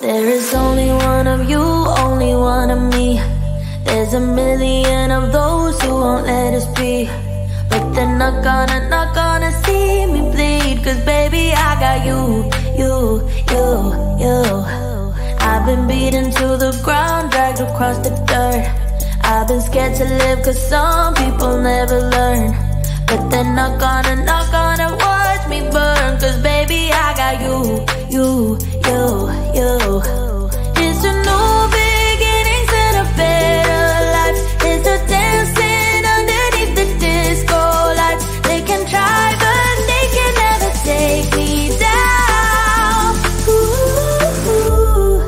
There is only one of you, only one of me. There's a million of those who won't let us be. But they're not gonna see me bleed. Cause baby I got you. I've been beaten to the ground, dragged across the dirt. I've been scared to live cause some people never learn. But they're not gonna watch me burn. Cause baby I got you. It's a new beginnings and a better life. It's a dancing underneath the disco lights. They can try but they can never take me down. Ooh,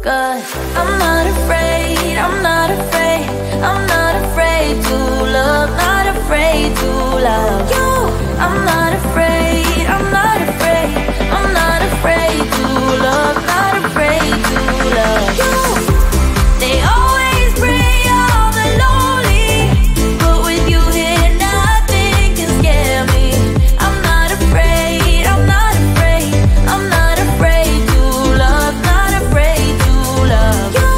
cause I'm not afraid, I'm not afraid, I'm not afraid to love, not afraid to love you. I'm not afraid, I'm not afraid, I'm not afraid to love, not afraid to love you. They always bring all the lonely, but with you here nothing can scare me. I'm not afraid, I'm not afraid, I'm not afraid to love, not afraid to love you.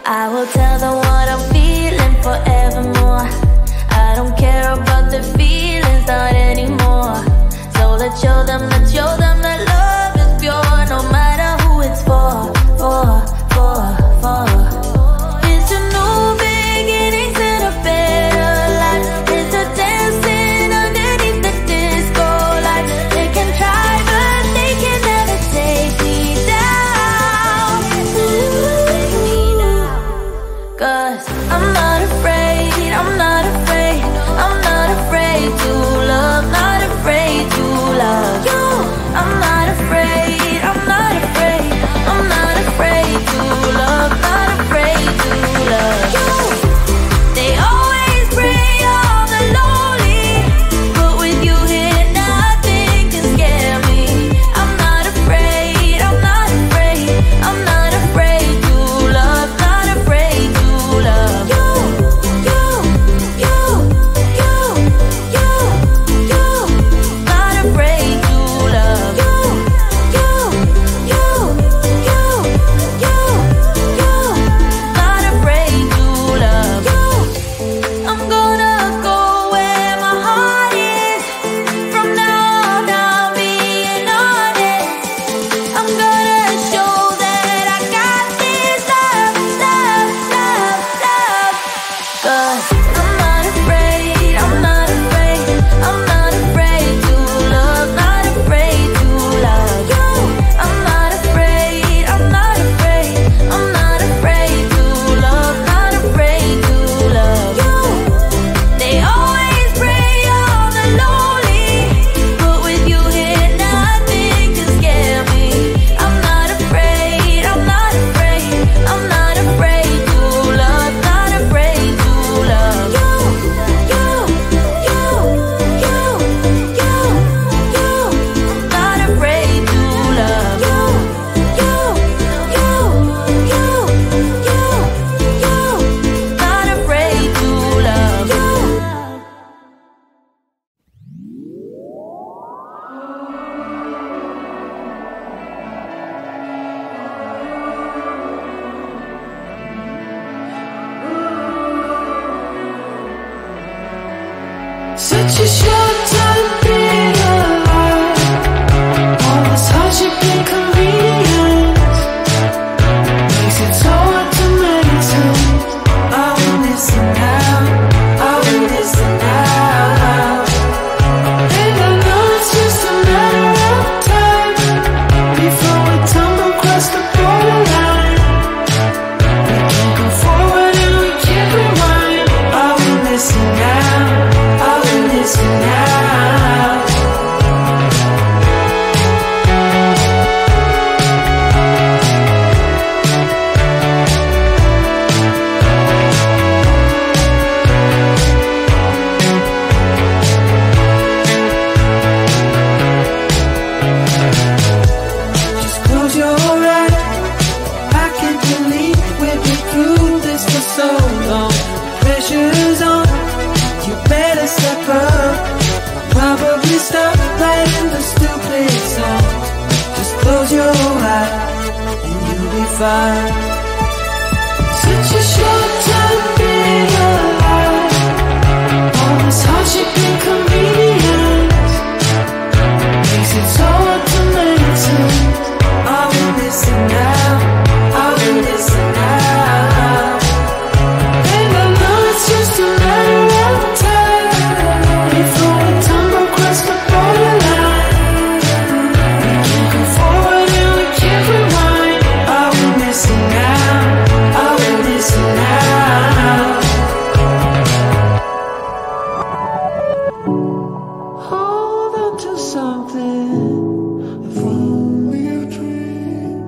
I will tell them what I'm feeling forevermore. I don't care about the feelings, not anymore. So let's show them that love is pure, no matter who it's for. It's a new beginnings and a better life. It's a dancing underneath the disco lights. They can try but they can never take me down. Cause I'm not afraid, I'm not afraid, I'm not afraid to love, not afraid to love you. I'm not afraid, I'm not afraid, I'm not afraid to love, not afraid to love you. They always bring all the lonely, but with you here nothing can scare me. I'm not afraid, I'm not afraid, I'm not afraid to love, not afraid to love you. Such a short time being alive, all this hardship and convenience makes it so hard to meditate. I will listen now, I will listen now. And I know it's just a matter of time before we tumble across the borderline. We can't go forward and we can't rewind. I will listen now, I will listen now. define such a short time being alive. All this hardship and inconvenience makes it so hard to maintain. Are we missing now? Are we missing now? And I know it's just a matter of time before we tumble across the borderline. We can't go forward and we can't rewind. Are we missing now? Are we missing now? Hold on to something. If only a dream.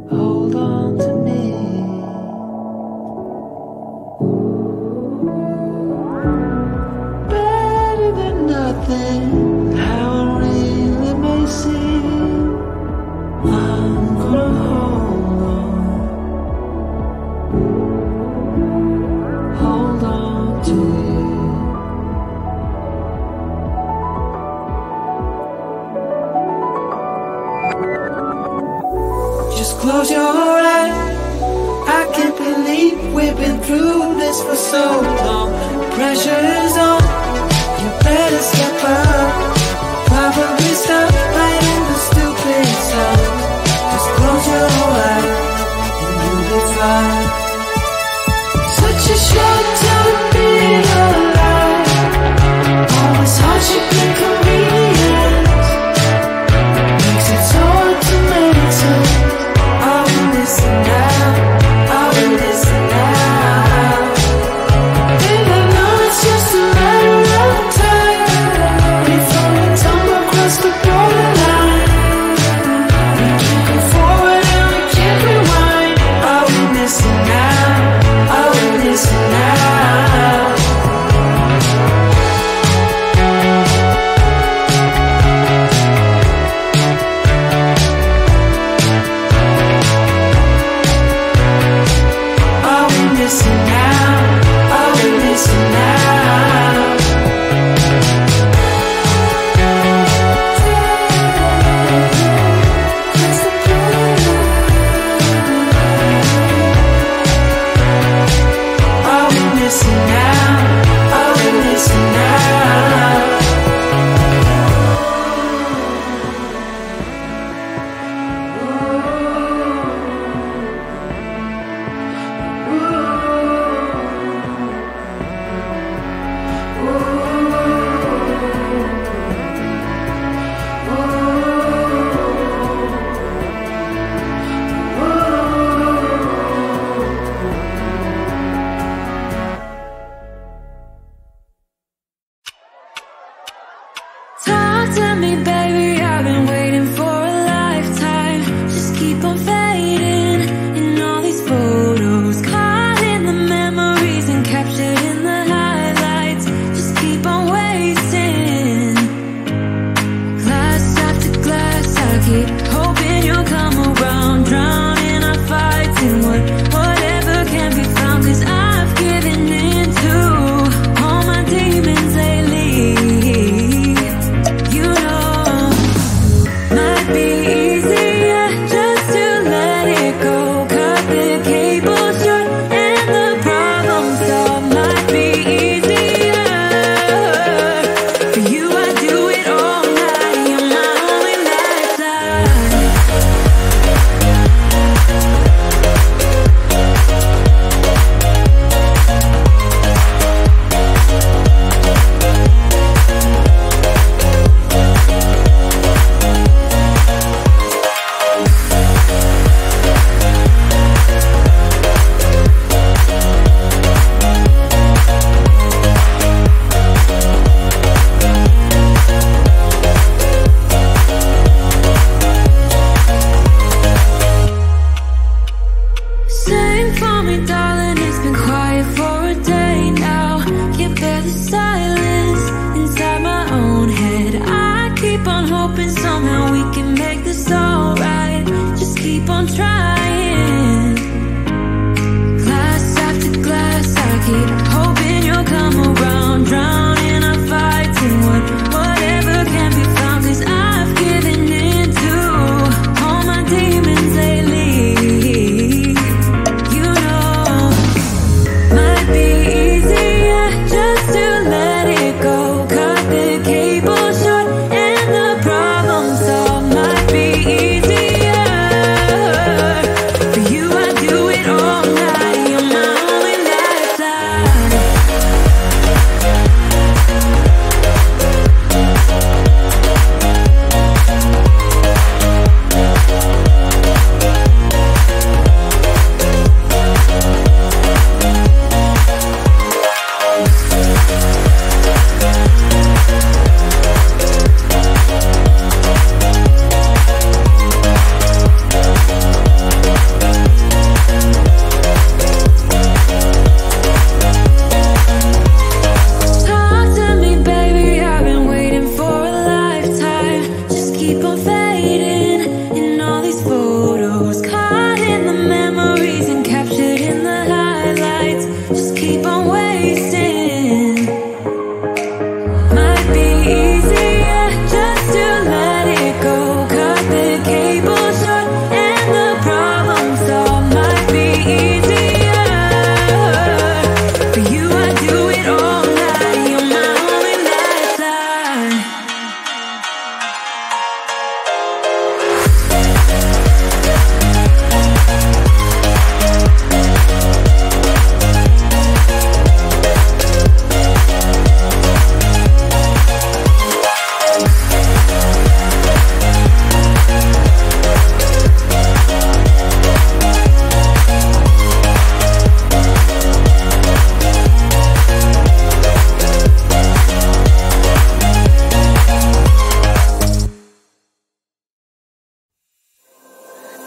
Hold on to me. Better than nothing. How it really may seem. I'm gonna hold on. Hold on to you. Just close your eyes. I can't believe we've been through this for so long. Pressure is on. You better step up. Probably stop writing the stupid stuff. Just close your eyes and you'll be fine. Such a short time being alive. All this hardship and inconvenience makes it so hard to maintain. Are we missing now? Are we missing now? And I know it's just a matter of time before we tumble across the borderline.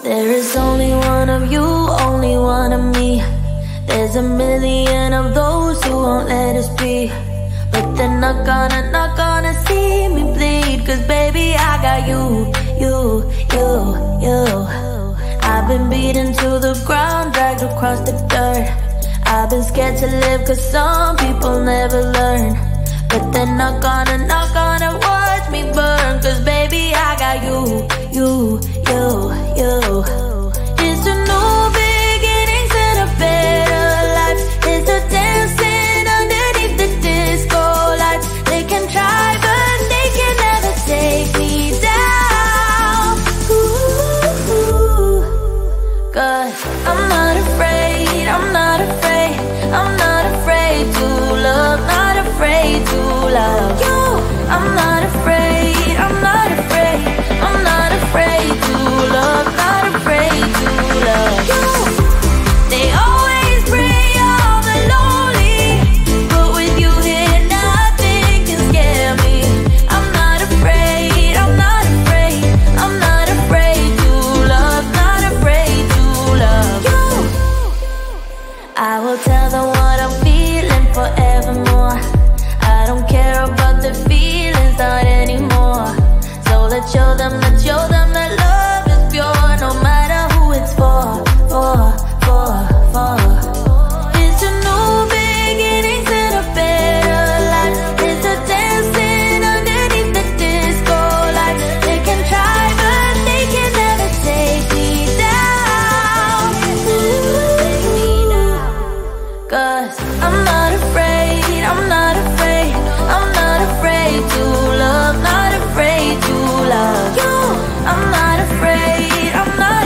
There is only one of you, only one of me. There's a million of those who won't let us be. But they're not gonna see me bleed. Cause baby, I got you. I've been beaten to the ground, dragged across the dirt. I've been scared to live cause some people never learn. But they're not gonna watch me burn. Cause baby, I got you. It's a new beginnings and a better life. It's a dancing underneath the disco lights. They can try but they can never take me down. Ooh, cause I'm not afraid, I'm not afraid, I'm not afraid to love, not afraid to love you. I'm not afraid, I'm not afraid, I'm not afraid to love, not afraid to love you. They always bring all the lonely, but with you here nothing can scare me. I'm not afraid, I'm not afraid, I'm not afraid to love, not afraid to love you. I will tell them what I'm feeling forevermore. I don't care about the feelings, not anymore. So let's show them that love is pure, no matter who it's for. It's a new beginnings and a better life. It's a dancing underneath the disco lights. They can try but they can never take me down. Cause I'm not afraid, I'm not afraid, I'm not afraid to love, not afraid to love you. I'm not afraid, I'm not